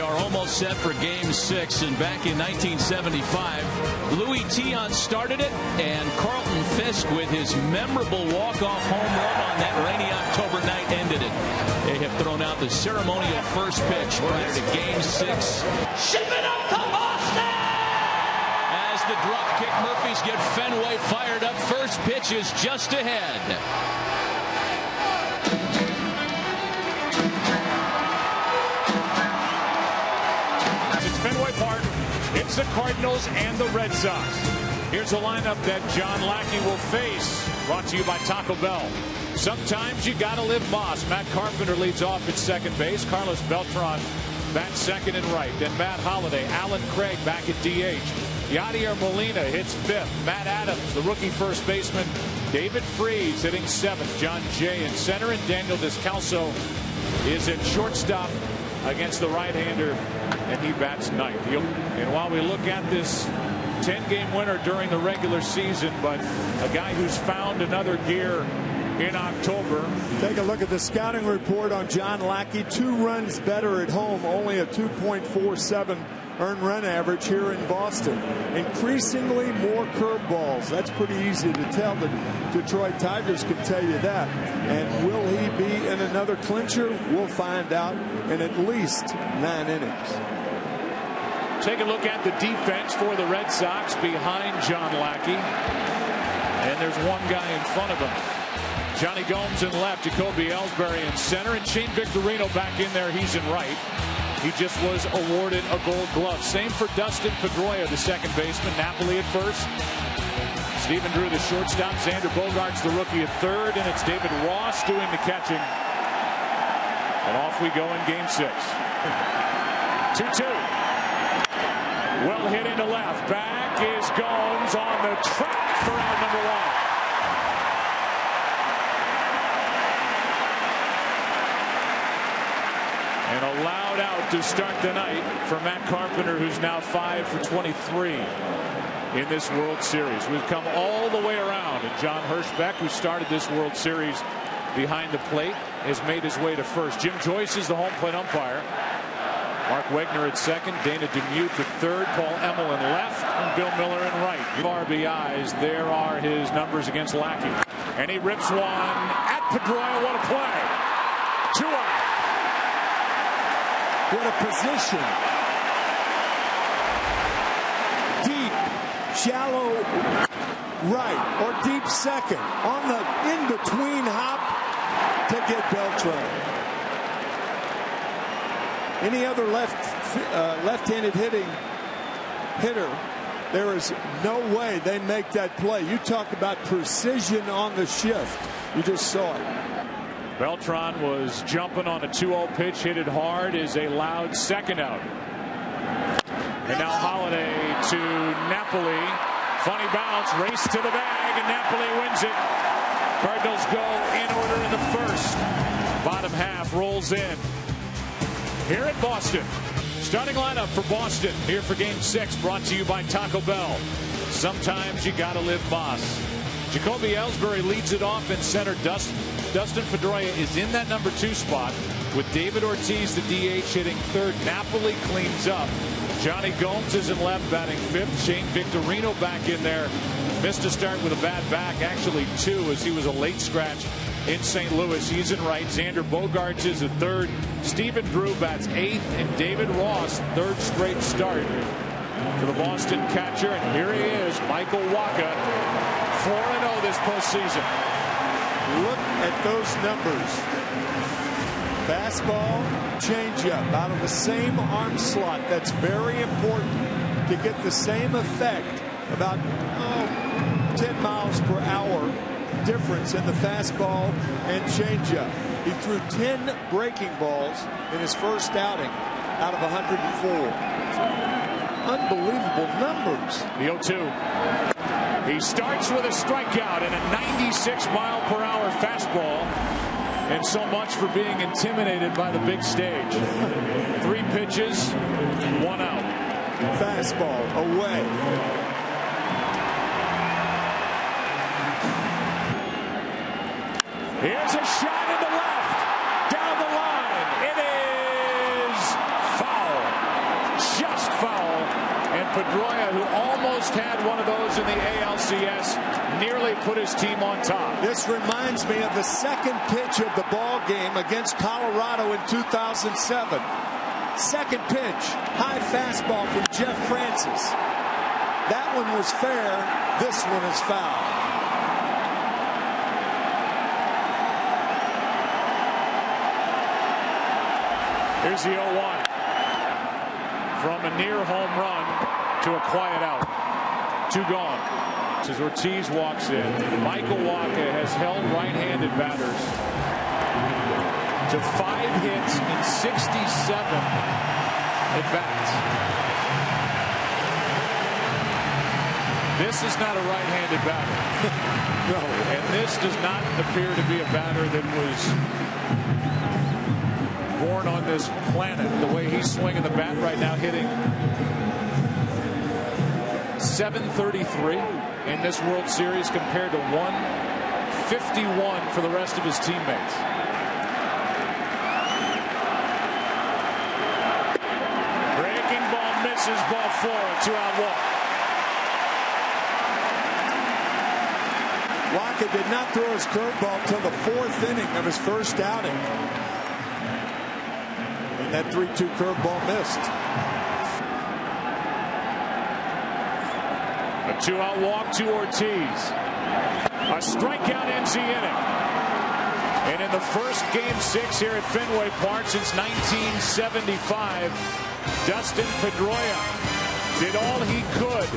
are almost set for Game 6, and back in 1975, Louis Tion started it, and Carlton Fisk, with his memorable walk-off home run on that rainy October night, ended it. They have thrown out the ceremonial first pitch prior to Game 6. Ship it up to Boston! As the drop-kick Murphys get Fenway fired up, first pitch is just ahead. Fenway Park, it's the Cardinals and the Red Sox. Here's a lineup that John Lackey will face. Brought to you by Taco Bell. Sometimes you gotta live Moss. Matt Carpenter leads off at second base. Carlos Beltran bats second and right. Then Matt Holliday, Alan Craig back at DH. Yadier Molina hits fifth. Matt Adams, the rookie first baseman. David Freese hitting seventh. John Jay in center, and Daniel Descalso is at shortstop against the right-hander, and he bats ninth. And while we look at this 10-game winner during the regular season, but a guy who's found another gear in October. Take a look at the scouting report on John Lackey. 2 runs better at home, only a 2.47 earned run average here in Boston. Increasingly more curveballs. That's pretty easy to tell. The Detroit Tigers can tell you that. And will he be in another clincher? We'll find out in at least 9 innings. Take a look at the defense for the Red Sox behind John Lackey. And there's one guy in front of him. Johnny Gomes in left, Jacoby Ellsbury in center, and Shane Victorino back in there. He's in right. He just was awarded a Gold Glove. Same for Dustin Pedroia, the second baseman. Napoli at first. Stephen Drew, the shortstop. Xander Bogaerts, the rookie, at third. And it's David Ross doing the catching. And off we go in Game 6. 2-2. Well hit into left. Back is Gomes on the track for out number 1. And allowed out to start the night for Matt Carpenter, who's now 5 for 23 in this World Series. We've come all the way around, and John Hirschbeck, who started this World Series behind the plate, has made his way to first. Jim Joyce is the home plate umpire. Mark Wegner at second, Dana DeMute at third, Paul Emmel in left, and Bill Miller in right. RBIs, there are his numbers against Lackey. And he rips one at Pedroia. What a play. 2 out. What a position. Deep, shallow right, or deep second. On the in-between hop to get Beltran. Any other left-handed hitter, there is no way they make that play. You talk about precision on the shift. You just saw it. Beltran was jumping on a 2-0 pitch, hit it hard, is a loud second out. And now Holliday to Napoli. Funny bounce, race to the bag, and Napoli wins it. Cardinals go in order in the first. Bottom half rolls in. Here at Boston. Starting lineup for Boston here for Game 6, brought to you by Taco Bell. Sometimes you gotta live Moss. Jacoby Ellsbury leads it off in center. Dustin Pedroia is in that number 2 spot with David Ortiz, the DH, hitting third. Napoli cleans up. Johnny Gomes is in left, batting fifth. Shane Victorino back in there. Missed a start with a bad back, actually 2, as he was a late scratch in St. Louis. He's in right. Xander Bogaerts is at third. Stephen Drew bats 8th, and David Ross, 3rd straight start for the Boston catcher. And here he is, Michael Wacha, 4-0 this postseason. Look at those numbers. Fastball, changeup out of the same arm slot. That's very important to get the same effect. About 10 miles per hour difference in the fastball and changeup. He threw 10 breaking balls in his first outing out of 104. Unbelievable numbers. The 0-2. He starts with a strikeout and a 96-mile-per-hour fastball. And so much for being intimidated by the big stage. 3 pitches, 1 out. Fastball away. Here's a shot into left. Down the line. It is foul. Pedroia, who almost had one of those in the ALCS, nearly put his team on top. This reminds me of the second pitch of the ball game against Colorado in 2007. Second pitch, high fastball from Jeff Francis. That one was fair. This one is foul. Here's the 0-1. From a near home run to a quiet out. 2 gone. As Ortiz walks in, Michael Wacha has held right-handed batters to 5 hits in 67 at-bats. This is not a right-handed batter. No. And this does not appear to be a batter that was born on this planet. The way he's swinging the bat right now, hitting .733 in this World Series compared to .151 for the rest of his teammates. Breaking ball misses, ball 4, a 2-out walk. Wacha did not throw his curveball till the 4th inning of his first outing. And that 3-2 curveball missed. A 2-out walk to Ortiz. A strikeout ends the inning. And in the first Game 6 here at Fenway Park since 1975, Dustin Pedroia did all he could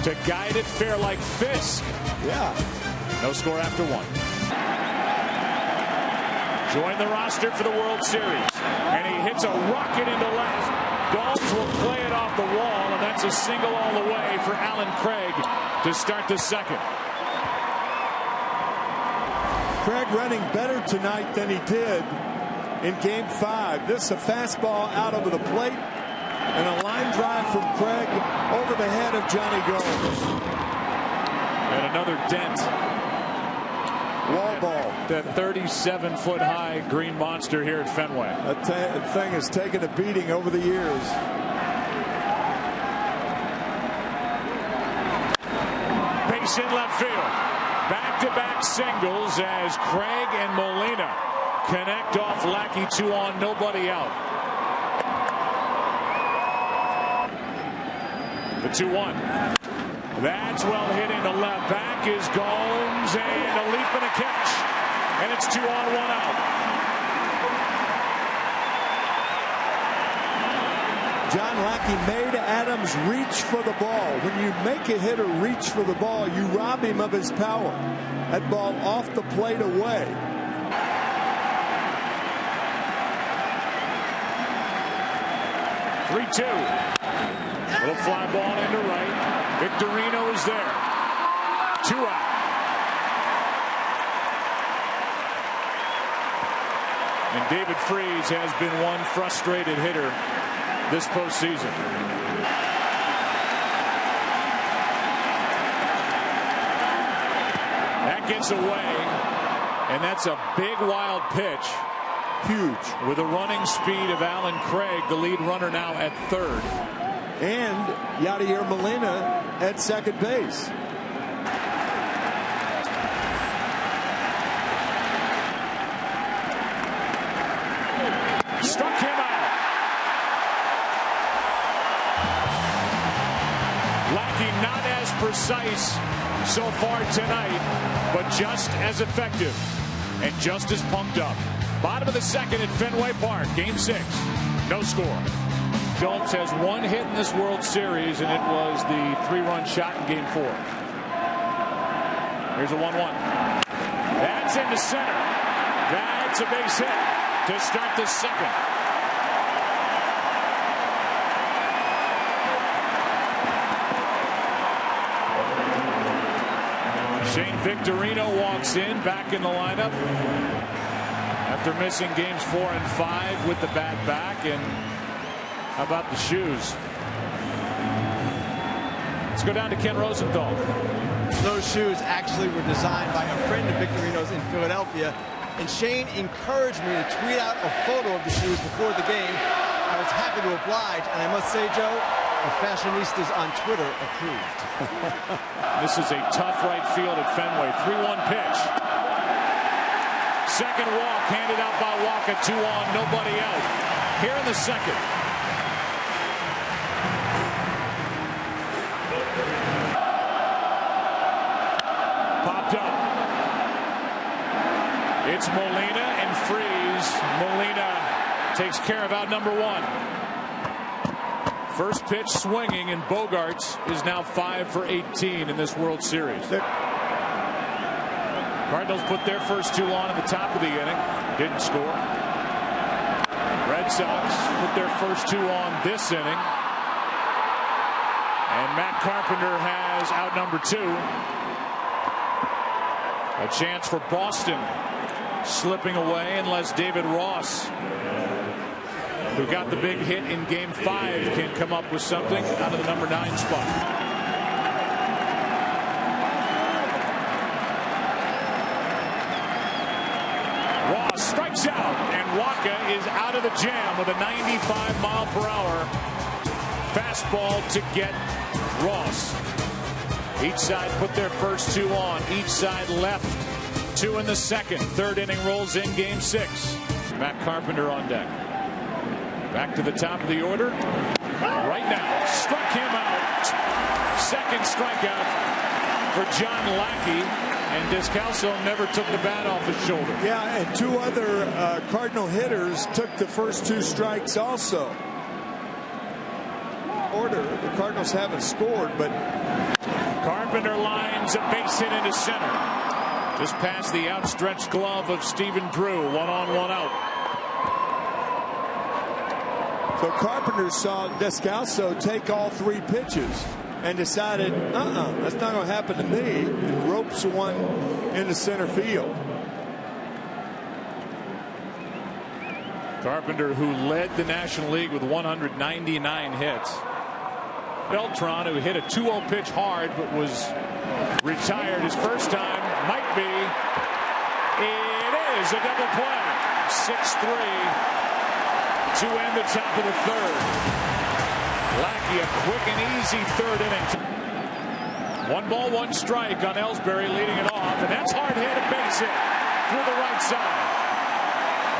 to guide it fair like Fisk. Yeah. No score after 1. Join the roster for the World Series. And he hits a rocket into left. Gomes will play it off the wall, and that's a single all the way for Alan Craig to start the second. Craig running better tonight than he did in Game 5. This is a fastball out over the plate and a line drive from Craig over the head of Johnny Gomes. And another dent. Wall ball. That 37-foot high green monster here at Fenway. That thing has taken a beating over the years. Base in left field. Back-to-back singles as Craig and Molina connect off Lackey. 2 on, nobody out. The 2-1. That's well hit into left. Back is Gomes, and a leap and a catch. And it's 2 on, 1 out. John Lackey made Adams reach for the ball. When you make a hitter reach for the ball, you rob him of his power. That ball off the plate away. Little fly ball into right. Victorino is there. 2 out. And David Freese has been one frustrated hitter this postseason. That gets away, and that's a big wild pitch. Huge. With the running speed of Alan Craig, the lead runner now at third. And Yadier Molina at second base. Struck him out. Lackey not as precise so far tonight, but just as effective and just as pumped up. Bottom of the second at Fenway Park, Game 6. No score. Gomes has 1 hit in this World Series, and it was the 3-run shot in Game 4. Here's a 1-1. That's into center. That's a base hit to start the second. Shane Victorino walks in, back in the lineup after missing games 4 and 5 with the bat back. And how about the shoes? Let's go down to Ken Rosenthal. Those shoes actually were designed by a friend of Victorino's in Philadelphia, and Shane encouraged me to tweet out a photo of the shoes before the game. I was happy to oblige, and I must say, Joe, the fashionistas on Twitter approved. This is a tough right field at Fenway. 3-1 pitch. Second walk handed out by Walker. 2 on, nobody out. Here in the second. Popped up. It's Molina and Freeze. Molina takes care of out number 1. First pitch swinging, and Bogarts is now 5 for 18 in this World Series. Cardinals put their first 2 on in the top of the inning. Didn't score. Red Sox put their first 2 on this inning. And Matt Carpenter has out number 2. A chance for Boston slipping away unless David Ross, who got the big hit in Game 5, can come up with something out of the number 9 spot. Ross strikes out, and Waka is out of the jam with a 95-mile-per-hour fastball to get Ross. Each side put their first 2 on. Each side left 2 in the second. Third inning rolls in Game 6. Matt Carpenter on deck. Back to the top of the order. Right now, struck him out. Second strikeout for John Lackey, and Descalso never took the bat off his shoulder. Yeah, and 2 other Cardinal hitters took the first 2 strikes also. The Cardinals haven't scored, but Carpenter lines a base hit into center. Just past the outstretched glove of Stephen Drew. 1 on, 1 out. So Carpenter saw Descalso take all 3 pitches and decided, that's not going to happen to me, and ropes one into center field. Carpenter, who led the National League with 199 hits. Beltran, who hit a 2-0 pitch hard but was retired his first time, might be. It is a double play. 6-3 to end the top of the third. Lackey, a quick and easy third inning. 1 ball, 1 strike on Ellsbury, leading it off, and that's hard hit, a base hit through the right side.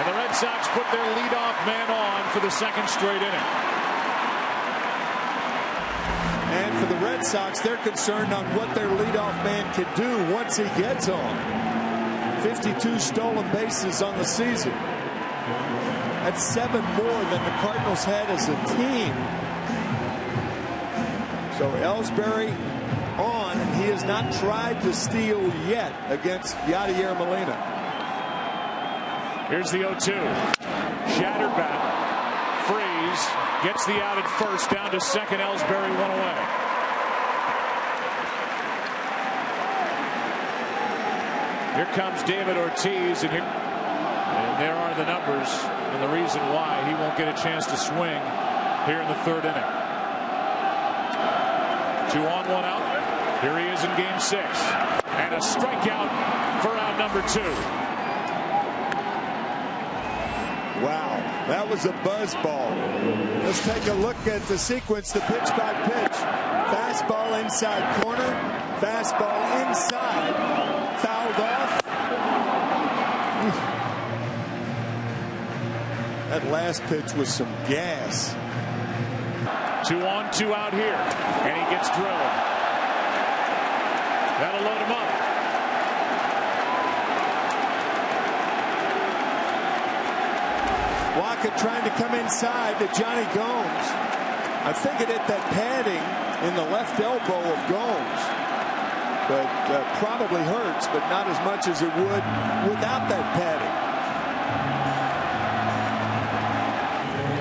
And the Red Sox put their leadoff man on for the second straight inning. And for the Red Sox, they're concerned on what their leadoff man can do once he gets on. 52 stolen bases on the season. That's 7 more than the Cardinals had as a team. So Ellsbury on, and he has not tried to steal yet against Yadier Molina. Here's the 0-2. Shattered bat. Freeze gets the out at first, down to second. Ellsbury 1 away. Here comes David Ortiz, and there are the numbers and the reason why he won't get a chance to swing here in the third inning. 2 on, 1 out. Here he is in Game 6, and a strikeout for out number 2. Wow, that was a buzz ball. Let's take a look at the sequence, the pitch by pitch. Fastball inside corner, fastball inside, fouled off. That last pitch was some gas. 2 on, 2 out here, and he gets drilled. That'll load him up. Waka trying to come inside to Johnny Gomes. I think it hit that padding in the left elbow of Gomes. But probably hurts, but not as much as it would without that padding.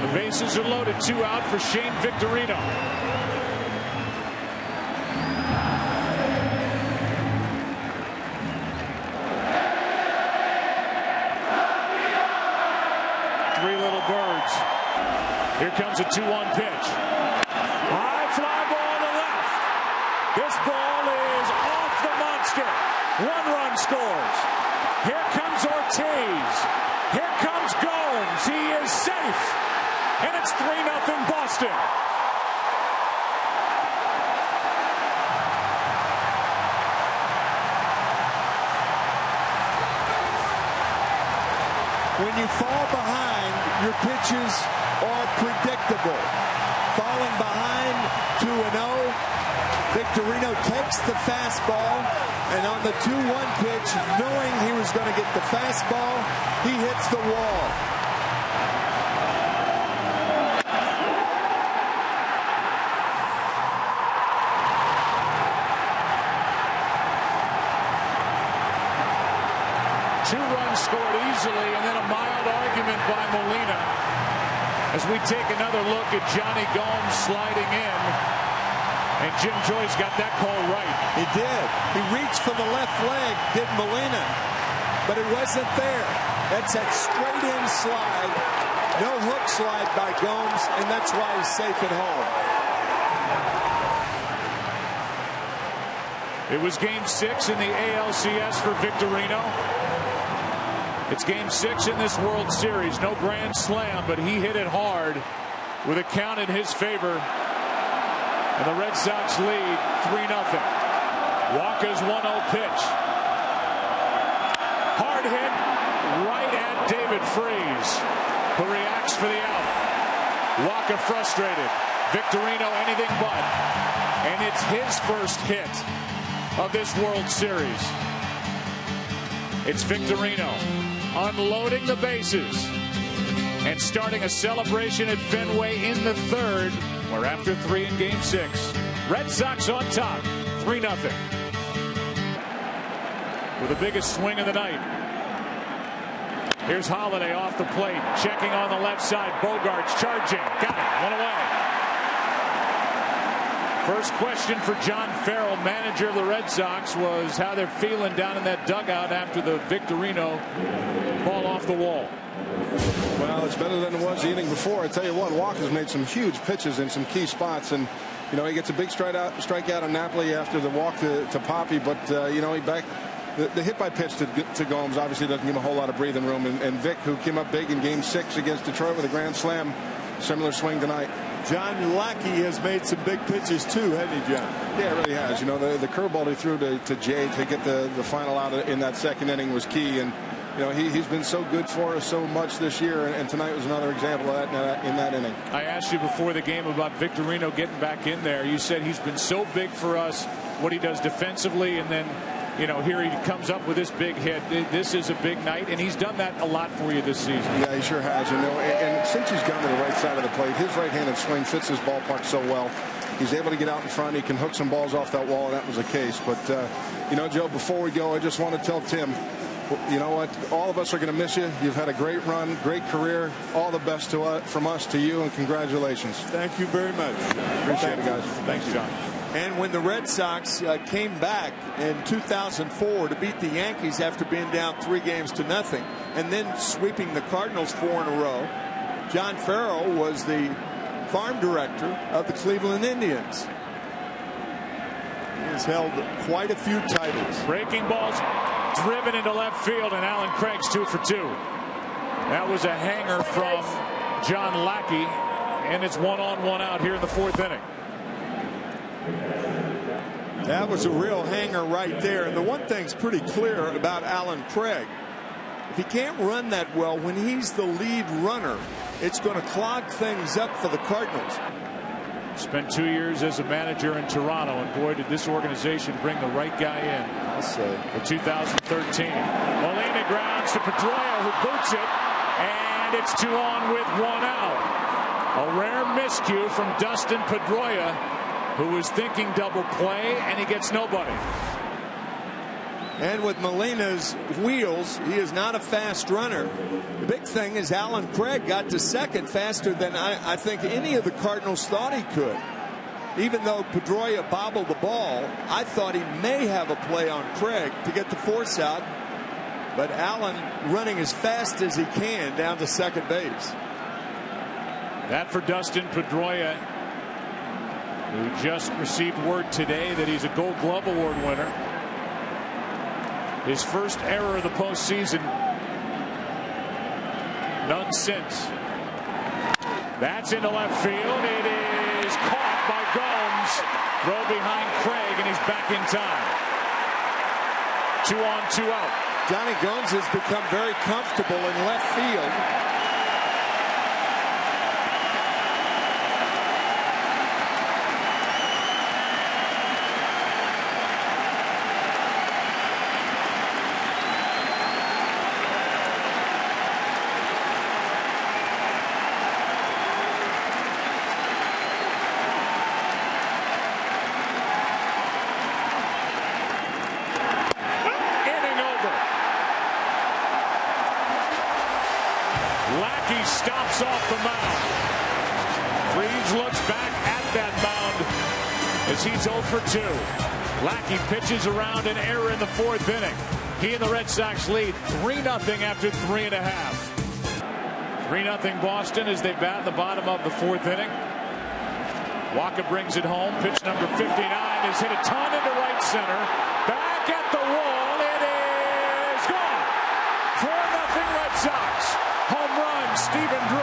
The bases are loaded. 2 out for Shane Victorino. Here comes a 2-1 pitch. High fly ball to left. This ball is off the monster. 1 run scores. Here comes Ortiz. Here comes Gomes. He is safe. and it's 3-0 Boston. When you fall behind, your pitches are predictable. Falling behind 2-0, Victorino takes the fastball, and on the 2-1 pitch, knowing he was going to get the fastball, he hits the wall. Two runs scored easily, and then a mild argument by Molina. As we take another look at Johnny Gomes sliding in, and Jim Joyce got that call right. He did. He reached for the left leg, did Molina, but it wasn't there. That's that straight in slide, no hook slide by Gomes, and that's why he's safe at home. It was Game 6 in the ALCS for Victorino. It's Game 6 in this World Series. No grand slam, but he hit it hard with a count in his favor. And the Red Sox lead 3-0. Walker's 1-0 pitch. Hard hit right at David Freese, who reacts for the out. Walker frustrated. Victorino anything but. And it's his first hit of this World Series. It's Victorino unloading the bases and starting a celebration at Fenway in the third. We're after 3 in Game 6. Red Sox on top, 3-0. With the biggest swing of the night. Here's Holiday off the plate, checking on the left side. Bogarts charging, got it, one away. First question for John Farrell, manager of the Red Sox, was how they're feeling down in that dugout after the Victorino ball off the wall. Well, it's better than it was the inning before. I tell you what, Walker's made some huge pitches in some key spots, and you know he gets a big strikeout on Napoli after the walk to Poppy, but you know he back the hit by pitch to Gomes obviously doesn't give him a whole lot of breathing room, and Vic, who came up big in Game 6 against Detroit with a grand slam, similar swing tonight. John Lackey has made some big pitches too, hasn't he, John? Yeah, it really has. You know, the curveball he threw to Jay to get the final out in that second inning was key, and you know he's been so good for us so much this year, and tonight was another example of that in that inning. I asked you before the game about Victorino getting back in there. You said he's been so big for us, what he does defensively, and then you know here he comes up with this big hit. This is a big night, and he's done that a lot for you this season. Yeah, he sure has. You know, and since he's gone to the right side of the plate, his right-handed swing fits his ballpark so well. He's able to get out in front. He can hook some balls off that wall, and that was the case. But you know, Joe, before we go, I just want to tell Tim, you know what? All of us are going to miss you. You've had a great run, great career. All the best from us to you, and congratulations. Thank you very much. Appreciate it, guys. Thanks, John. And when the Red Sox came back in 2004 to beat the Yankees after being down 3-0 and then sweeping the Cardinals 4 in a row, John Farrell was the farm director of the Cleveland Indians. He has held quite a few titles. Breaking balls driven into left field, and Alan Craig's 2 for 2. That was a hanger from John Lackey, and it's 1-on-1 out here in the 4th inning. That was a real hanger right there. And the one thing's pretty clear about Alan Craig. If he can't run that well when he's the lead runner, it's going to clog things up for the Cardinals. Spent 2 years as a manager in Toronto, and boy, did this organization bring the right guy in. I'll say. For 2013. Molina grounds to Pedroia, who boots it, and it's 2 on with 1 out. A rare miscue from Dustin Pedroia, who was thinking double play, and he gets nobody. And with Molina's wheels, he is not a fast runner. The big thing is Alan Craig got to second faster than I think any of the Cardinals thought he could. Even though Pedroia bobbled the ball, I thought he may have a play on Craig to get the force out. But Allen running as fast as he can down to second base. That for Dustin Pedroia, who just received word today that he's a Gold Glove Award winner. His first error of the postseason. None since. That's into left field. It is caught by Gomes. Throw behind Craig, and he's back in time. 2 on, 2 out. Johnny Gomes has become very comfortable in left field. Lackey stops off the mound. Freeze looks back at that mound as he's 0 for 2. Lackey pitches around an error in the 4th inning. He and the Red Sox lead 3-0 after 3 1/2. 3-0 Boston as they bat in the bottom of the 4th inning. Waka brings it home. Pitch number 59 is hit a ton into right center. Back at the wall. It is gone. 4-0 Red Sox. Home run, Stephen Drew.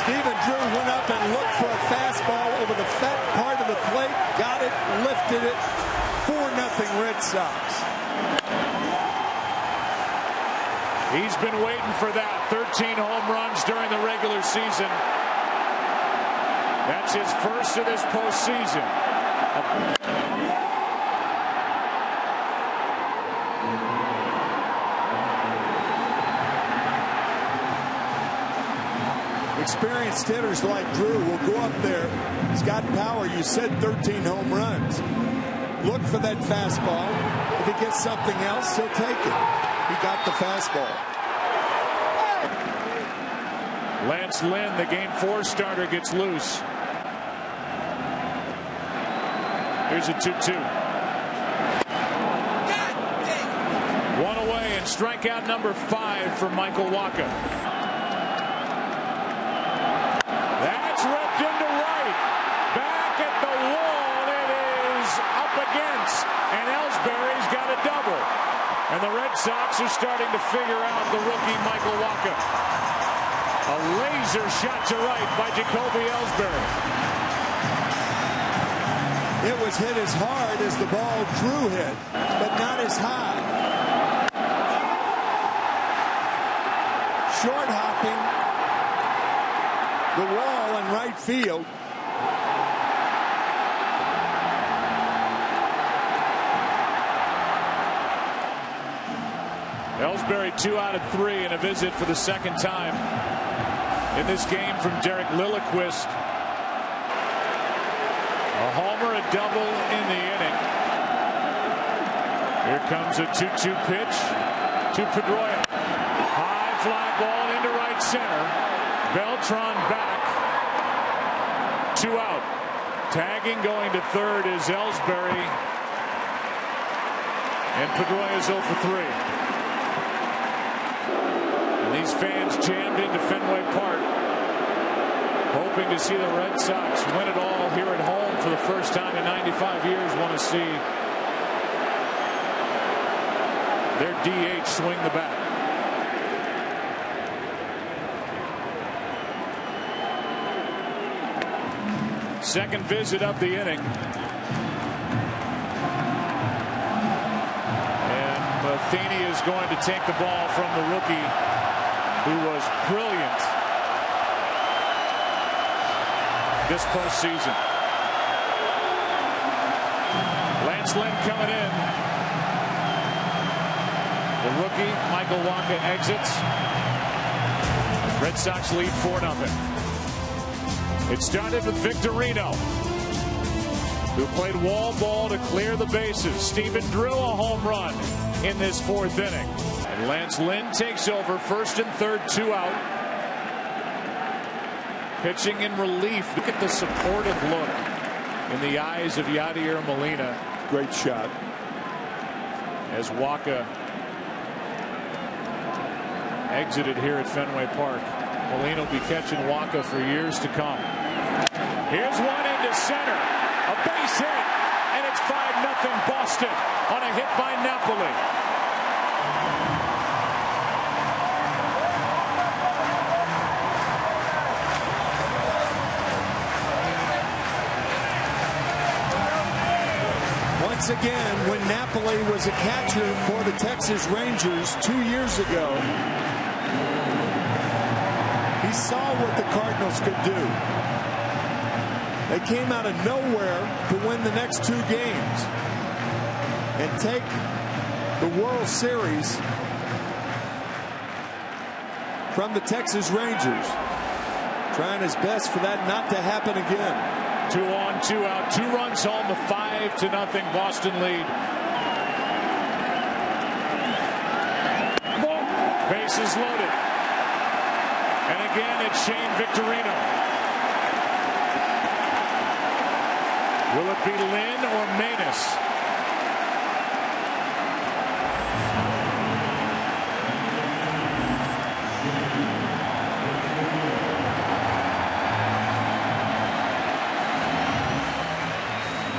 Stephen Drew went up and looked for a fastball over the fat part of the plate, got it, lifted it. 4-0 Red Sox. He's been waiting for that. 13 home runs during the regular season. That's his first of this postseason. Experienced hitters like Drew will go up there. He's got power. You said 13 home runs. Look for that fastball. If he gets something else, he'll take it. He got the fastball. Lance Lynn, the Game 4 starter, gets loose. Here's a 2-2. One away, and strikeout number 5 for Michael Waka. That's ripped into right. Back at the wall. It is up against. And Ellsbury's got a double. And the Red Sox are starting to figure out the rookie Michael Waka. A laser shot to right by Jacoby Ellsbury. It was hit as hard as the ball Drew hit, but not as high. Short hopping the wall in right field. Ellsbury 2 out of 3 in a visit for the second time in this game from Derek Lilliquist. A homer, a double in the inning. Here comes a 2-2 pitch to Pedroia. High fly ball into right center. Beltran back. 2 out. Tagging going to third is Ellsbury. And Pedroia is 0 for 3. And these fans jammed into Fenway Park, hoping to see the Red Sox win it all here at home for the first time in 95 years. Want to see their DH swing the bat. Second visit of the inning. And Matheny is going to take the ball from the rookie, who was brilliant this postseason. Lance Lynn coming in. The rookie, Michael Waka, exits. Red Sox lead 4-0. It started with Victorino, who played wall ball to clear the bases. Stephen Drew, a home run in this 4th inning. And Lance Lynn takes over, first and third, 2 out. Pitching in relief. Look at the supportive look in the eyes of Yadier Molina. Great shot. as Waka exited here at Fenway Park. Molina will be catching Waka for years to come. Here's one into center. A base hit. And it's 5-0 Boston on a hit by Napoli. Once again, when Napoli was a catcher for the Texas Rangers 2 years ago, he saw what the Cardinals could do. They came out of nowhere to win the next 2 games and take the World Series from the Texas Rangers. Trying his best for that not to happen again. 2 on, 2 out, 2 runs home, a 5-0 Boston lead. Bases loaded. And again, it's Shane Victorino. Will it be Lynn or Manus?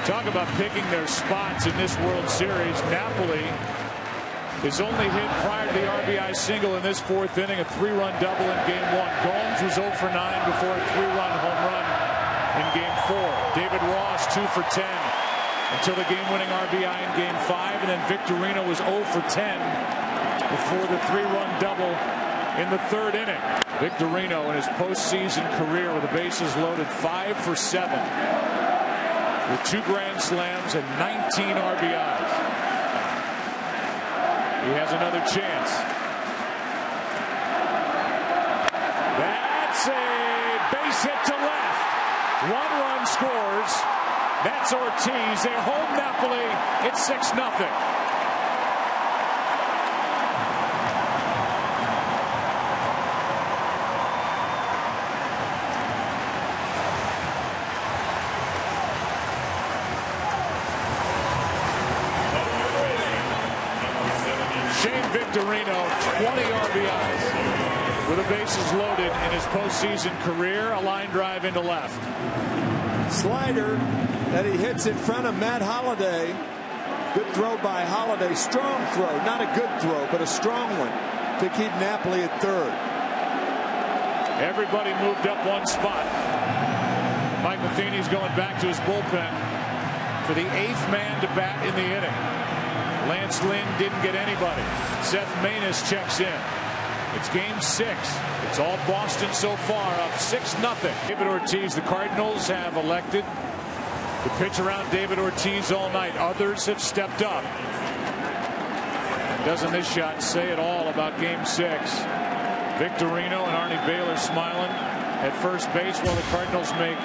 Talk about picking their spots in this World Series. Napoli is only hit prior to the RBI single in this 4th inning, a 3-run double in Game 1. Gomes was 0 for 9 before a 3-run home run in Game 4. David Ross 2 for 10 until the game-winning RBI in Game 5, and then Victorino was 0 for 10 before the 3-run double in the 3rd inning. Victorino in his postseason career with the bases loaded 5 for 7 with 2 grand slams and 19 RBIs. He has another chance. That's a base hit to left. 1 run scores. That's Ortiz. They hold Napoli. It's 6-0. Shane Victorino, 20 RBIs with the bases loaded in his postseason career. A line drive into left. Slider that he hits in front of Matt Holliday. Good throw by Holliday. Strong throw. Not a good throw, but a strong one to keep Napoli at 3rd. Everybody moved up 1 spot. Mike Matheny's going back to his bullpen for the 8th man to bat in the inning. Lance Lynn didn't get anybody. Seth Manus checks in. It's Game 6. It's all Boston so far, up 6-0. David Ortiz, the Cardinals have elected to pitch around David Ortiz all night. Others have stepped up. Doesn't this shot say it all about Game 6? Victorino and Arnie Baylor smiling at first base while the Cardinals make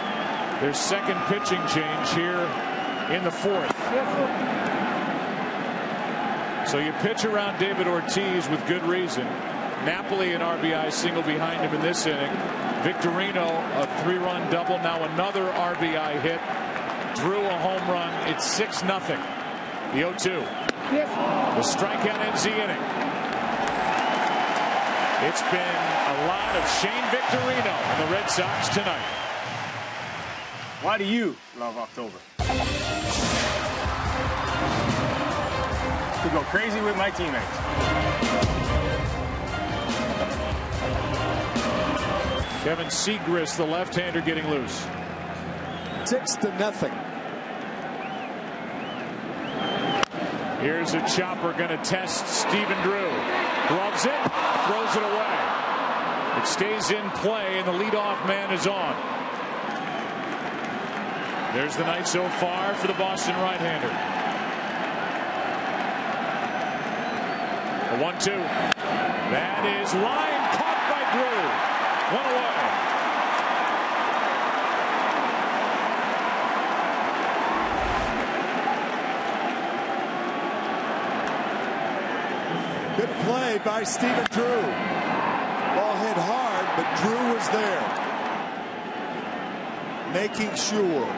their 2nd pitching change here in the 4th. So you pitch around David Ortiz with good reason. Napoli an RBI single behind him in this inning. Victorino a 3-run double. Now another RBI hit. Drew a home run. It's 6-0. The 0-2. The strikeout ends the inning. It's been a lot of Shane Victorino and the Red Sox tonight. Why do you love October? To go crazy with my teammates. Kevin Segrist, the left-hander, getting loose. 6-0. Here's a chopper going to test Stephen Drew. Gloves it, throws it away. It stays in play, and the leadoff man is on. There's the night so far for the Boston right-hander. The 1-2. That is line caught by Drew. 1 away. Good play by Stephen Drew. Ball hit hard, but Drew was there, making sure.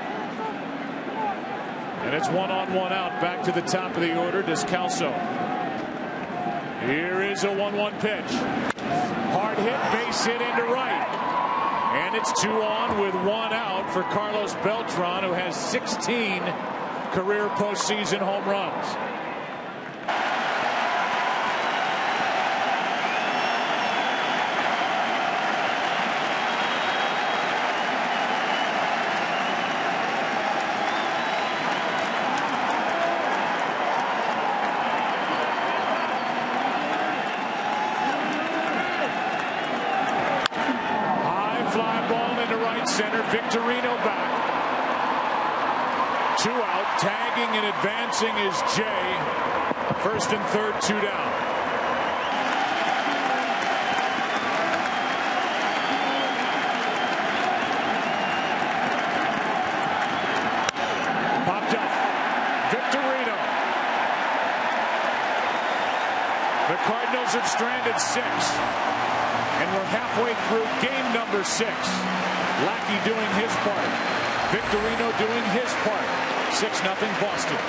And it's 1-on-1 out. Back to the top of the order. Descalso. Here is a 1-1 pitch. Hard hit, base hit into right. And it's 2 on with 1 out for Carlos Beltran, who has 16 career postseason home runs. Center, Victorino back. 2 out, tagging and advancing is Jay. First and third, 2 down. Popped up. Victorino. The Cardinals have stranded 6. And we're halfway through game number 6. Lackey doing his part. Victorino doing his part. 6-0 Boston.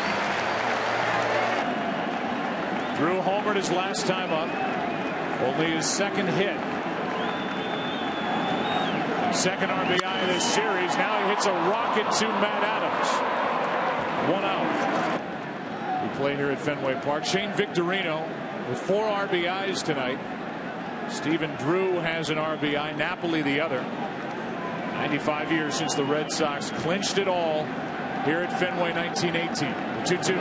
Drew homered his last time up. Only his second hit. Second RBI this series. Now he hits a rocket to Matt Adams. 1 out. We play here at Fenway Park. Shane Victorino with 4 RBIs tonight. Stephen Drew has an RBI. Napoli the other. 95 years since the Red Sox clinched it all here at Fenway, 1918. 2-2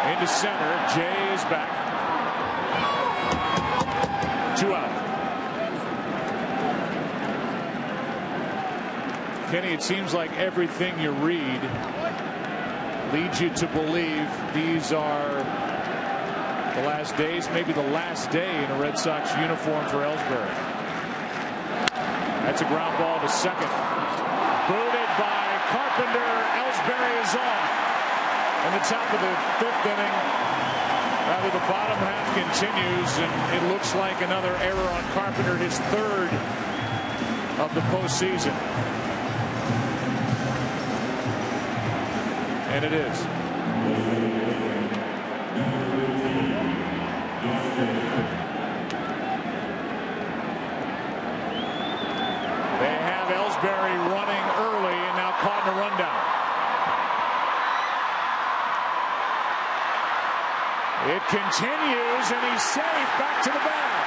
into center. Jay is back. 2 out. Kenny, it seems like everything you read leads you to believe these are the last days, maybe the last day in a Red Sox uniform for Ellsbury. That's a ground ball to second. Booted by Carpenter. Ellsbury is on. In the top of the 5th inning. Rather, the bottom half continues, and it looks like another error on Carpenter, his 3rd of the postseason. And it is. Ellsbury running early and now caught in a rundown. It continues and he's safe back to the bag.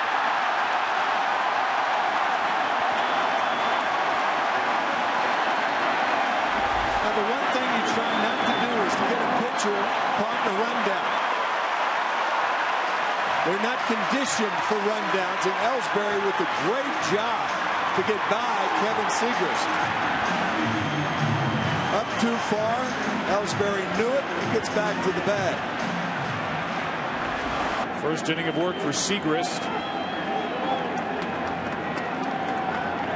Now the one thing you try not to do is to get a pitcher caught in a rundown. They're not conditioned for rundowns, and Ellsbury with a great job to get by Kevin Segrist. Up too far. Ellsbury knew it. He gets back to the bag. First inning of work for Segrist.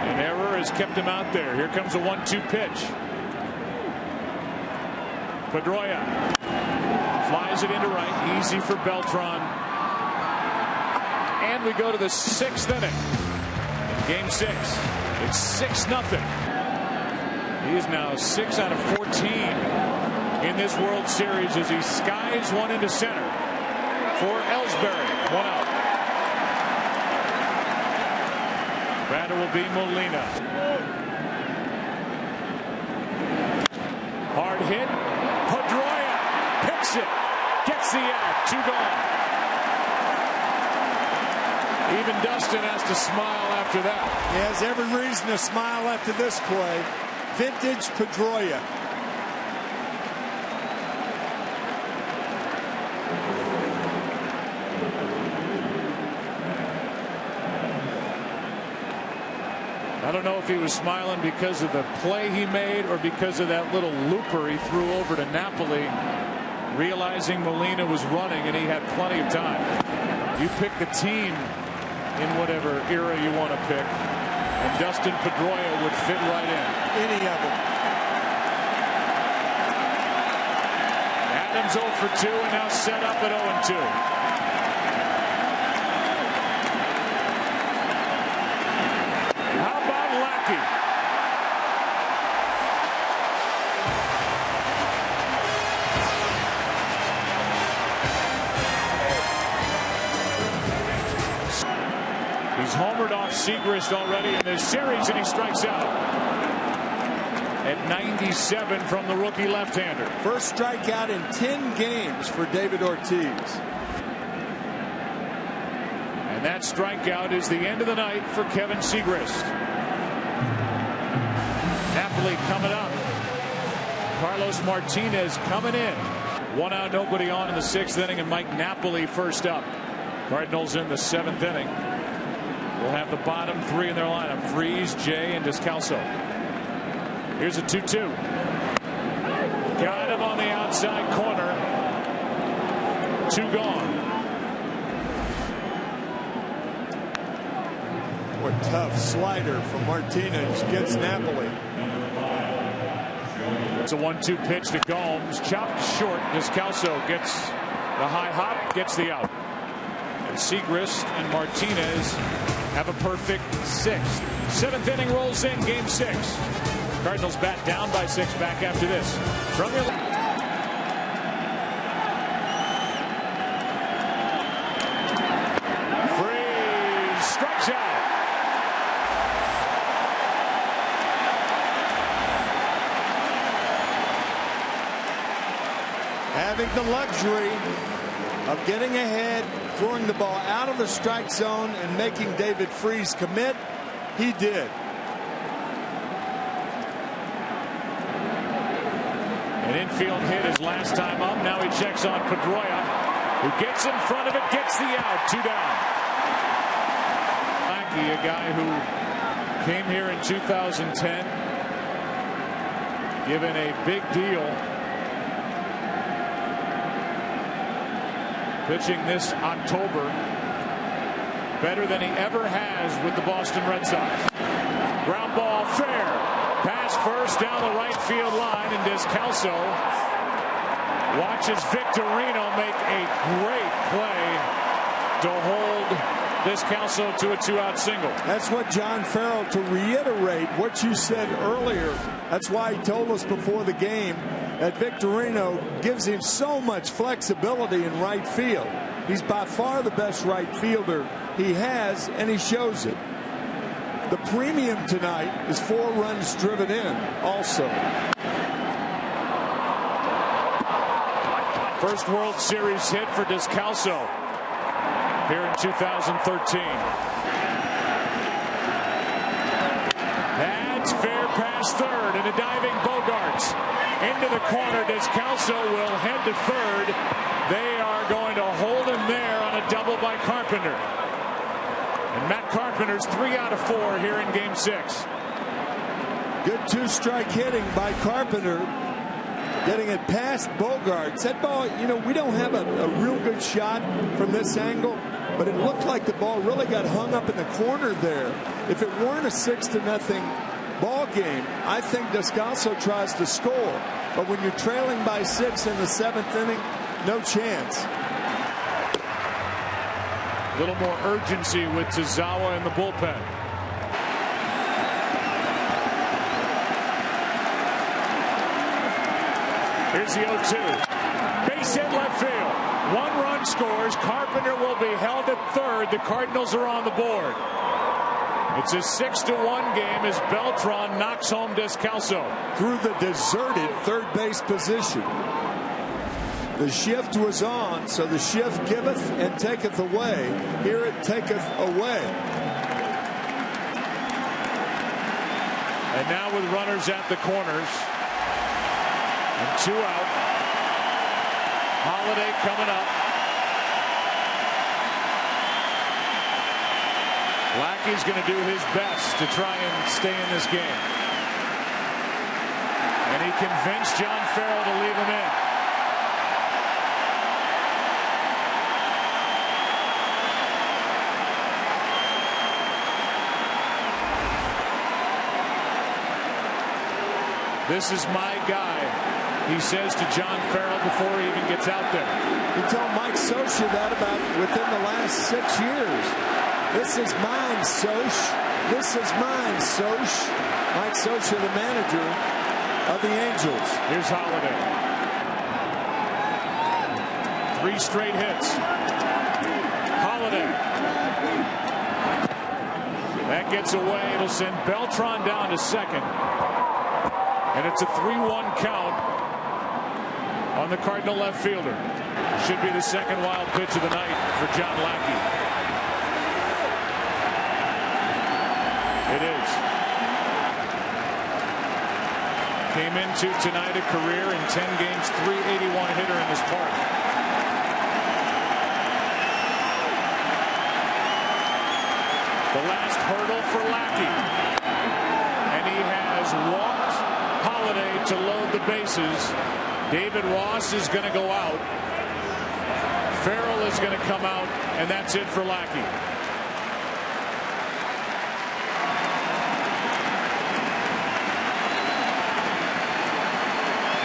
An error has kept him out there. Here comes a 1-2 pitch. Pedroia flies it into right. Easy for Beltran. And we go to the 6th inning. Game 6. It's 6-0. He is now 6 out of 14 in this World Series as he skies one into center for Ellsbury. 1 out. Batter will be Molina. Hard hit. Pedroia picks it. Gets the out. 2 gone. Even Dustin has to smile after that. He has every reason to smile after this play. Vintage Pedroia. I don't know if he was smiling because of the play he made or because of that little looper he threw over to Napoli, realizing Molina was running and he had plenty of time. You pick the team in whatever era you want to pick, and Dustin Pedroia would fit right in. Any of them. Adams 0 for 2 and now set up at 0-2. How about Lackey? Segrist already in this series, and he strikes out at 97 from the rookie left-hander. First strikeout in 10 games for David Ortiz. And that strikeout is the end of the night for Kevin Segrist. Napoli coming up. Carlos Martinez coming in. 1 out, nobody on in the 6th inning, and Mike Napoli first up. Cardinals in the 7th inning. We'll have the bottom 3 in their lineup: Freese, Jay, and Descalso. Here's a 2-2. Got him on the outside corner. 2 gone. What tough slider from Martinez gets Napoli. It's a 1-2 pitch to Gomes, chopped short. Descalso gets the high hop, gets the out. And Segrist and Martinez have a perfect 6th. 7th inning rolls in, game 6. Cardinals bat down by 6. Back after this. From your Freese strikes out. Having the luxury of getting ahead, throwing the ball out of the strike zone, and making David Freese commit, he did. An infield hit his last time up. Now he checks on Pedroia, who gets in front of it, gets the out. 2 down. Lackey, a guy who came here in 2010, given a big deal. Pitching this October better than he ever has with the Boston Red Sox. Ground ball fair. Pass first down the right field line, and Descalso watches Victorino make a great play to hold Descalso to a 2-out single. That's what John Farrell, to reiterate what you said earlier, that's why he told us before the game that Victorino gives him so much flexibility in right field. He's by far the best right fielder he has, and he shows it. The premium tonight is 4 runs driven in also. First World Series hit for Descalso here in 2013. That's fair past third, and a diving Bogarts into the corner. Descalso will head to third. They are going to hold him there on a double by Carpenter. And Matt Carpenter's 3 out of 4 here in game 6. Good 2-strike hitting by Carpenter, getting it past Bogarts. That ball, you know, we don't have a real good shot from this angle, but it looked like the ball really got hung up in the corner there. If it weren't a 6-0 ball game, I think Descalso tries to score. But when you're trailing by 6 in the 7th inning, no chance. A little more urgency with Tazawa in the bullpen. Here's the 0-2. Base hit left field. 1 run scores. Carpenter will be held at third. The Cardinals are on the board. It's a 6-1 game as Beltran knocks home Descalso. Through the deserted third base position. The shift was on, so the shift giveth and taketh away. Here it taketh away. And now with runners at the corners and 2 out. Holiday coming up. Lackey's going to do his best to try and stay in this game. And he convinced John Farrell to leave him in. This is my guy, he says to John Farrell before he even gets out there. He told Mike Scioscia that about within the last 6 years. This is mine, Soch. This is mine, Soch. Mike Scioscia, the manager of the Angels. Here's Holiday. 3 straight hits. Holiday. That That gets away. It'll send Beltran down to second. And it's a 3-1 count on the Cardinal left fielder. Should be the second wild pitch of the night for John Lackey. It is. Came into tonight a career in 10 games, .381 hitter in this park. The last hurdle for Lackey. And he has walked Holiday to load the bases. David Ross is going to go out. Farrell is going to come out, and that's it for Lackey.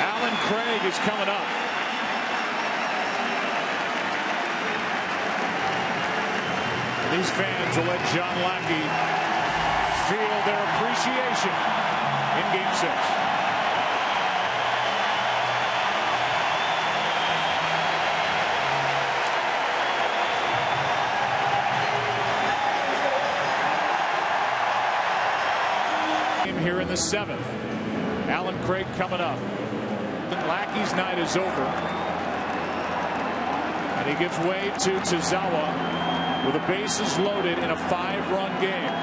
Alan Craig is coming up. These fans will let John Lackey feel their appreciation in Game 6. Here in the 7th. Alan Craig coming up. Lackey's night is over. And he gives way to Tozawa with the bases loaded in a 5-run game.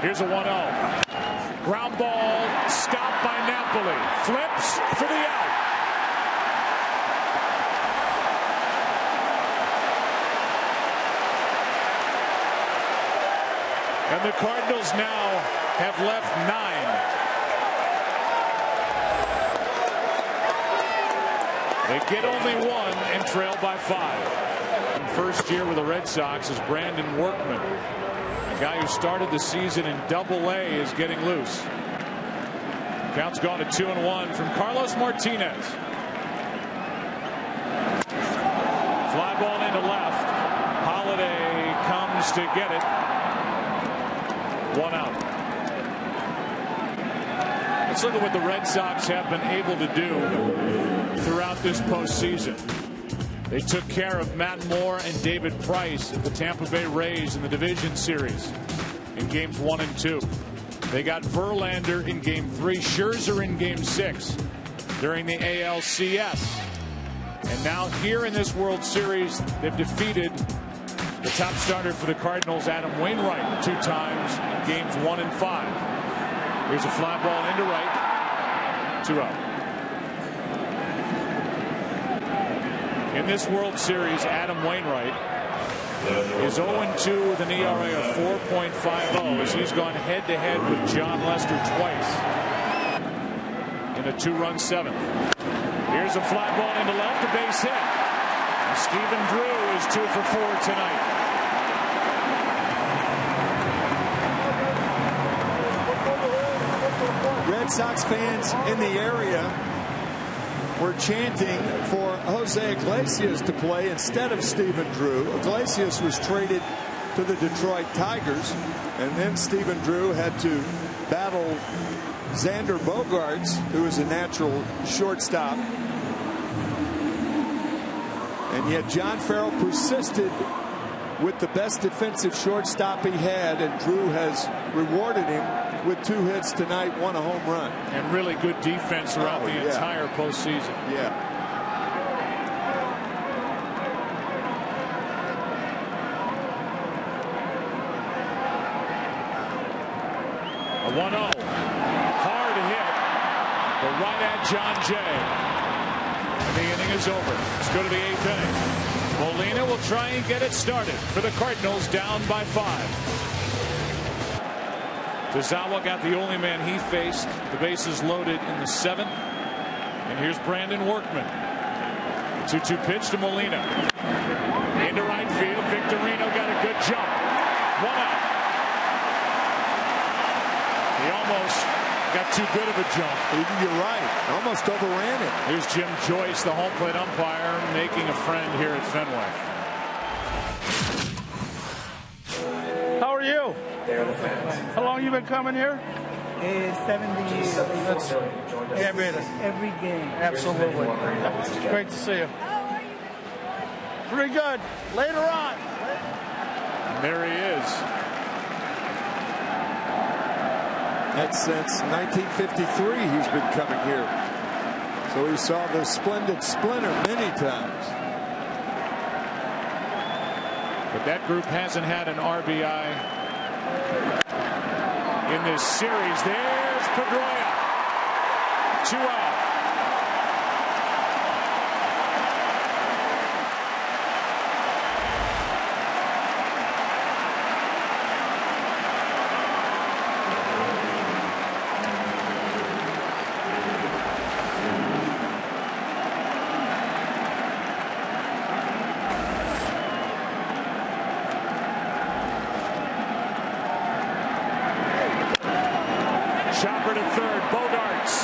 Here's a 1-0. Ground ball stopped by Napoli. Flips for the out. And the Cardinals now have left 9. They get only 1 and trail by 5. First year with the Red Sox is Brandon Workman. A guy who started the season in Double-A is getting loose. Count's gone to 2-1 from Carlos Martinez. Fly ball into left. Holiday comes to get it. 1 out. Let's look at what the Red Sox have been able to do throughout this postseason. They took care of Matt Moore and David Price at the Tampa Bay Rays in the division series in games 1 and 2. They got Verlander in game 3, Scherzer in game 6 during the ALCS. And now here in this World Series, they've defeated the top starter for the Cardinals, Adam Wainwright, 2 times in games 1 and 5. Here's a fly ball into right. 2 out. In this World Series, Adam Wainwright is 0-2 with an ERA of 4.50 as he's gone head-to-head with John Lester twice in a 2-run 7th. Here's a fly ball into left, a base hit. And Stephen Drew is 2 for 4 tonight. Red Sox fans in the area were chanting for Jose Iglesias to play instead of Stephen Drew. Iglesias was traded to the Detroit Tigers, and then Stephen Drew had to battle Xander Bogaerts, who is a natural shortstop. And yet John Farrell persisted with the best defensive shortstop he had, and Drew has rewarded him with 2 hits tonight, 1 a home run. And really good defense throughout the entire postseason. Yeah. A 1-0. Hard hit, but right at John Jay. And the inning is over. Let's go to the 8th inning. Molina will try and get it started for the Cardinals, down by 5. Tozawa got the only man he faced. The bases loaded in the 7th. And here's Brandon Workman. 2-2 pitch to Molina. Into right field. Victorino got a good jump. 1 out. He almost got too good of a jump. You're right. Almost overran it. Here's Jim Joyce, the home plate umpire, making a friend here at Fenway. How are you? How long you been coming here? 70 years. Every game. Absolutely. Great to see you. Pretty good. Later on. And there he is. That's since 1953 he's been coming here. So he saw the splendid splinter many times. But that group hasn't had an RBI in this series. There's Pedroia. 2 out. Chopper to third. Bogarts.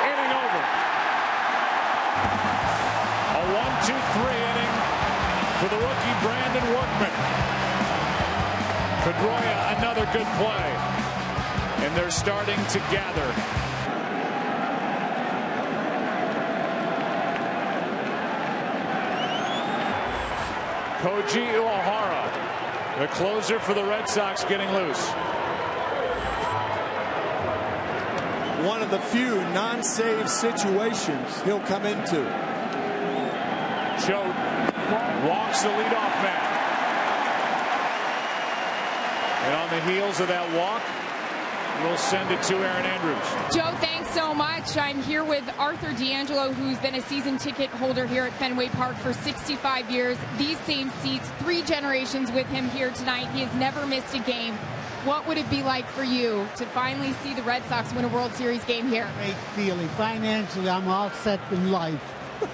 Inning over. A 1-2-3 inning for the rookie Brandon Workman. Pedroia, another good play. And they're starting to gather. Koji Uehara, the closer for the Red Sox, getting loose. One of the few non-save situations he'll come into. Choate walks the leadoff man. And on the heels of that walk, we'll send it to Aaron Andrews. Joe, thanks so much. I'm here with Arthur D'Angelo, who's been a season ticket holder here at Fenway Park for 65 years. These same seats, 3 generations with him here tonight. He has never missed a game. What would it be like for you to finally see the Red Sox win a World Series game here? Great feeling. Financially, I'm all set in life.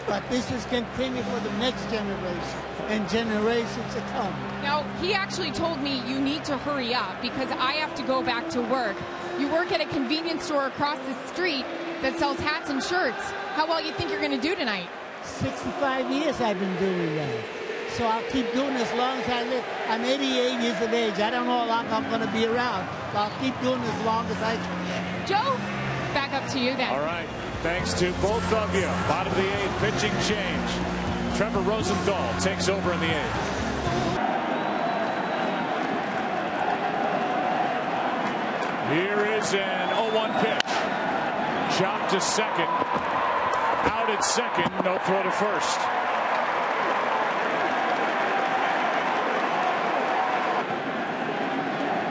But this is continue for the next generation and generations to come. Now, he actually told me you need to hurry up because I have to go back to work. You work at a convenience store across the street that sells hats and shirts. How well you think you're going to do tonight? 65 years I've been doing that. So I'll keep doing it as long as I live. I'm 88 years of age. I don't know how long I'm going to be around, but I'll keep doing it as long as I can. Joe, back up to you then. All right. Thanks to both of you. Bottom of the 8th, pitching change. Trevor Rosenthal takes over in the 8th. Here is an 0-1 pitch. Chop to second. Out at second. No throw to first.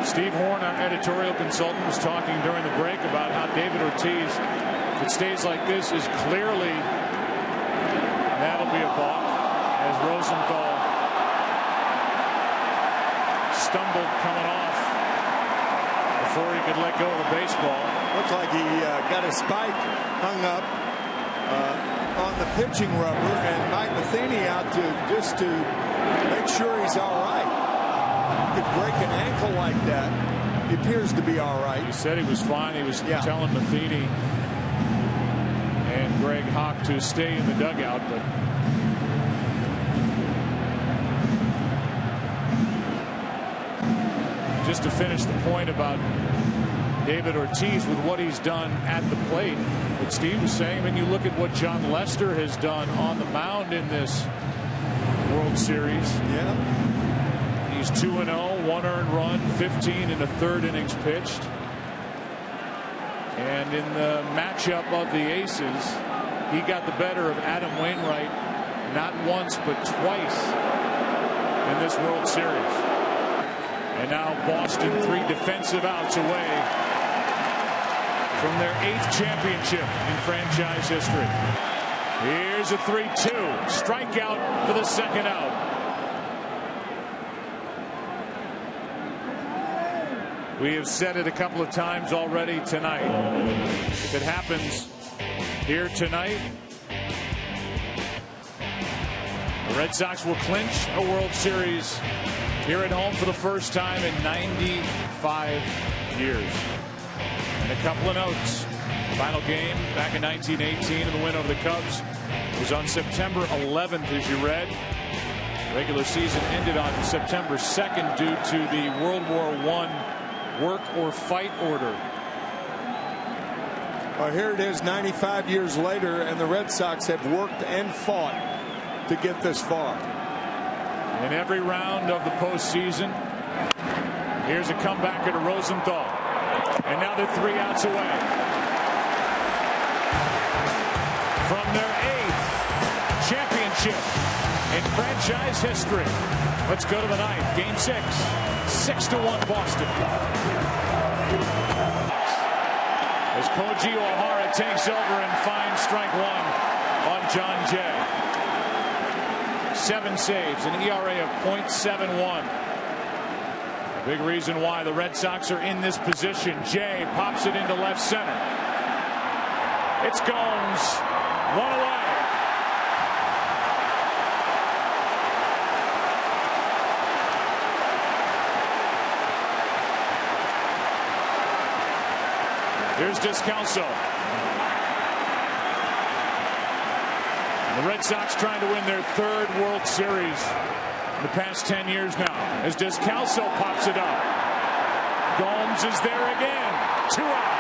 Steve Horn, our editorial consultant, was talking during the break about how David Ortiz, if it stays like this, is clearly that'll be a balk as Rosenthal stumbled coming off before he could let go of the baseball. Looked like he got his spike hung up on the pitching rubber, and Mike Matheny out to make sure he's all right. Could break an ankle like that. He appears to be all right. He said he was fine. He was telling Matheny and Greg Hawk to stay in the dugout, but just to finish the point about David Ortiz with what he's done at the plate, what Steve was saying, when you look at what John Lester has done on the mound in this World Series. Yeah. He's 2-0, 1 earned run, 15 in the 3rd innings pitched. And in the matchup of the aces, he got the better of Adam Wainwright not once but twice in this World Series. And now Boston 3 defensive outs away from their 8th championship in franchise history. Here's a 3-2 strikeout for the second out. We have said it a couple of times already tonight. If it happens here tonight, the Red Sox will clinch a World Series here at home for the first time in 95 years. And a couple of notes. Final game back in 1918 and the win over the Cubs was on September 11th, as you read. Regular season ended on September 2nd due to the World War I work or fight order Well, here it is 95 years later, and the Red Sox have worked and fought to get this far. In every round of the postseason, here's a comebacker to Rosenthal. And now they're 3 outs away from their 8th championship in franchise history. Let's go to the 9th. Game 6. 6-1 Boston. As Koji O'Hara takes over and finds strike 1 on John Jay. 7 saves, an ERA of .71. A big reason why the Red Sox are in this position. Jay pops it into left center. It's Gomes. 1 away. Here's Descalso. The Red Sox trying to win their 3rd World Series in the past 10 years now. As Descalso pops it up. Gomes is there again. 2 out.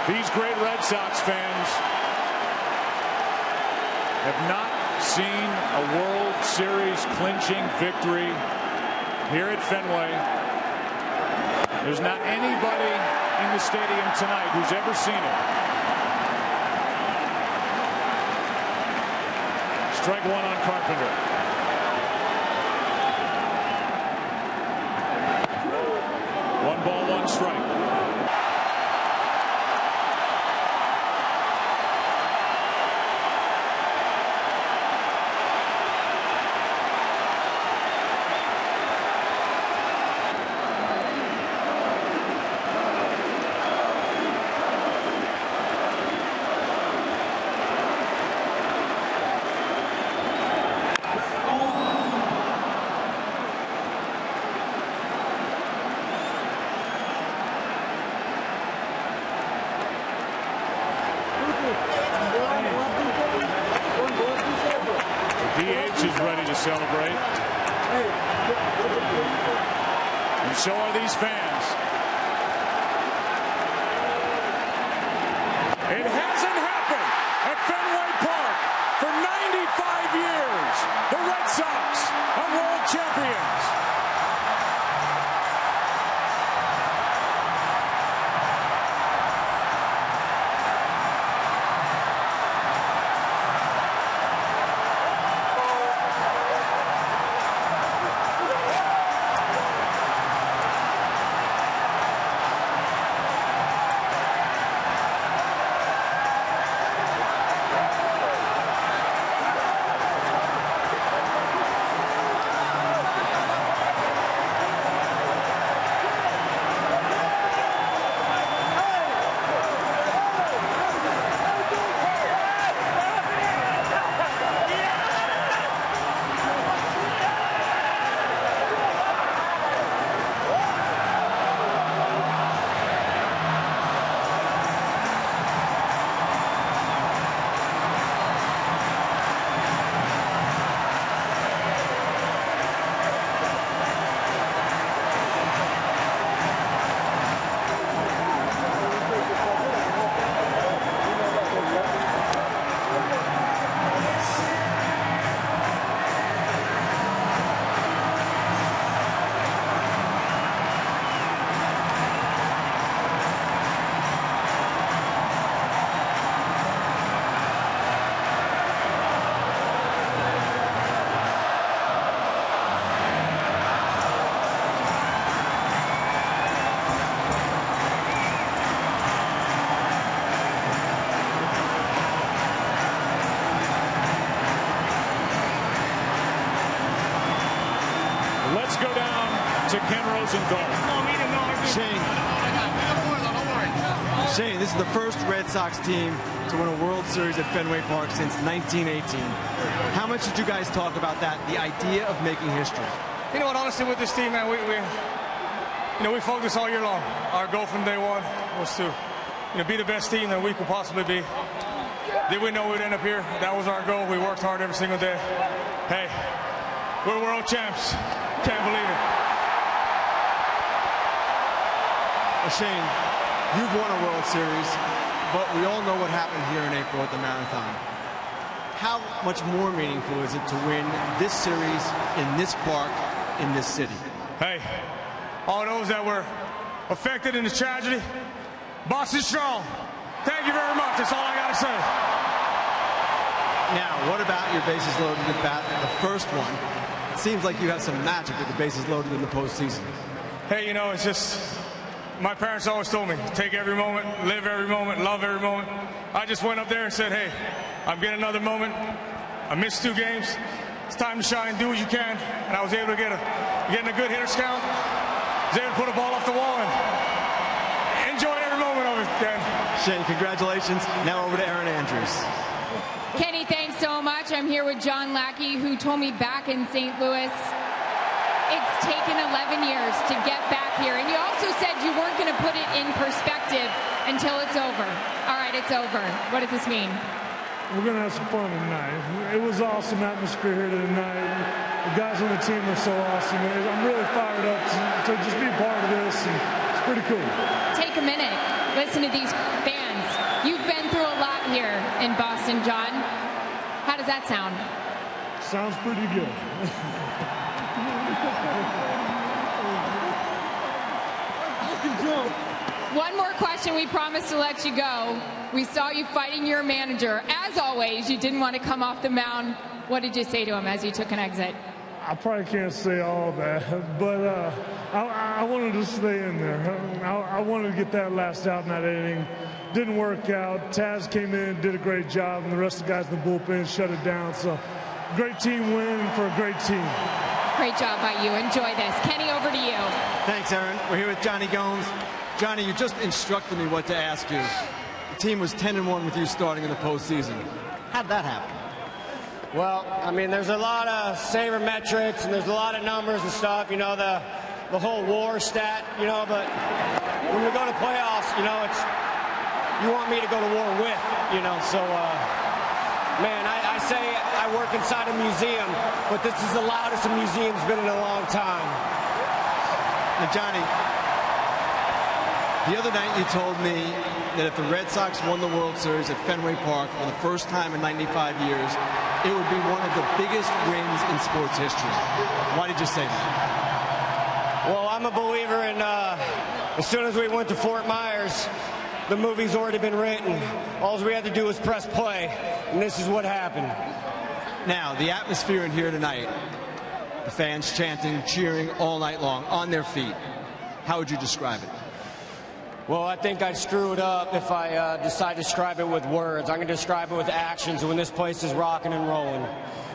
These great Red Sox fans have not seen a World Series clinching victory here at Fenway. There's not anybody in the stadium tonight who's ever seen it. Strike 1 on Carpenter. One ball, 1 strike. DH is ready to celebrate. And so are these fans. It hasn't happened at Fenway Park for 95 years. The Red Sox are world champions. Let's go down to Ken Rosenthal. Shane, this is the first Red Sox team to win a World Series at Fenway Park since 1918. How much did you guys talk about that, the idea of making history? You know what, honestly, with this team, man, We focused all year long. Our goal from day one was to be the best team that we could possibly be. Did we know we'd end up here? That was our goal. We worked hard every single day. Hey, we're world champs. Can't believe it. Shane, you've won a World Series, but we all know what happened here in April at the Marathon. How much more meaningful is it to win this series in this park, in this city? Hey, all those that were affected in the tragedy, Boston strong. Thank you very much. That's all I got to say. Now, what about your bases loaded at bat, the first one? It seems like you have some magic with the bases loaded in the postseason. Hey, it's just, my parents always told me, take every moment, live every moment, love every moment. I just went up there and said, hey, I'm getting another moment. I missed 2 games. It's time to shine, do what you can. And I was able to getting a good hitter's count. I was able to put a ball off the wall and enjoy every moment of it, Ken. Shane, congratulations. Now over to Aaron Andrews. Kenny, thanks so much. I'm here with John Lackey, who told me back in St. Louis it's taken 11 years to get back here. And you also said you weren't going to put it in perspective until it's over. All right, it's over. What does this mean? We're going to have some fun tonight. It was awesome atmosphere here tonight. The guys on the team are so awesome. I'm really fired up to just be a part of this, and it's pretty cool. Take a minute. Listen to these fans. You've been through a lot here in Boston, John. How does that sound? Sounds pretty good. One more question. We promised to let you go. We saw you fighting your manager. As always, you didn't want to come off the mound. What did you say to him as you took an exit? I probably can't say all that, but I wanted to stay in there. I wanted to get that last out in that inning. Didn't work out. Taz came in, did a great job, and the rest of the guys in the bullpen shut it down. So, great team win for a great team. Great job by you. Enjoy this. Kenny, over to you. Thanks, Aaron. We're here with Johnny Gomes. Johnny, you just instructed me what to ask you. The team was 10-1 with you starting in the postseason. How'd that happen? Well, I mean, there's a lot of sabermetrics and there's a lot of numbers and stuff, the whole WAR stat, but when we go to playoffs, it's, you want me to go to war with, so, man, I say I work inside a museum, but this is the loudest a museum's been in a long time. Now, Johnny, the other night you told me that if the Red Sox won the World Series at Fenway Park for the first time in 95 years, it would be one of the biggest wins in sports history. Why did you say that? Well, I'm a believer in as soon as we went to Fort Myers, the movie's already been written. All we had to do was press play, and this is what happened. Now, the atmosphere in here tonight, the fans chanting, cheering all night long, on their feet. How would you describe it? Well, I think I'd screw it up if I decide to describe it with words. I'm going to describe it with actions when this place is rocking and rolling.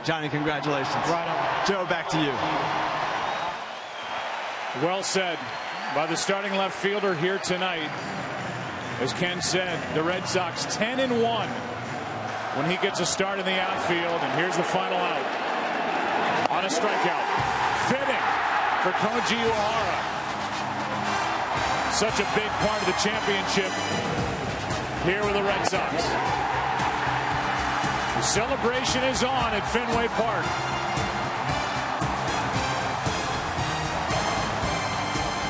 Johnny, congratulations. Right on. Joe, back to you. Well said by the starting left fielder here tonight. As Ken said, the Red Sox 10-1 when he gets a start in the outfield. And here's the final out. On a strikeout. Fitting for Koji Uehara. Such a big part of the championship here with the Red Sox. The celebration is on at Fenway Park.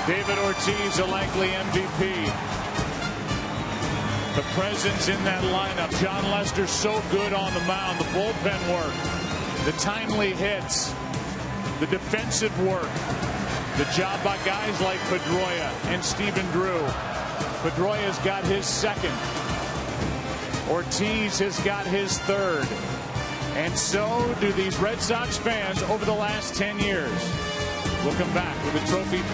David Ortiz, a Langley MVP. The presence in that lineup. John Lester so good on the mound. The bullpen work. The timely hits. The defensive work. The job by guys like Pedroia and Stephen Drew. Pedroia's got his second. Ortiz has got his third. And so do these Red Sox fans over the last 10 years. We'll come back with a trophy.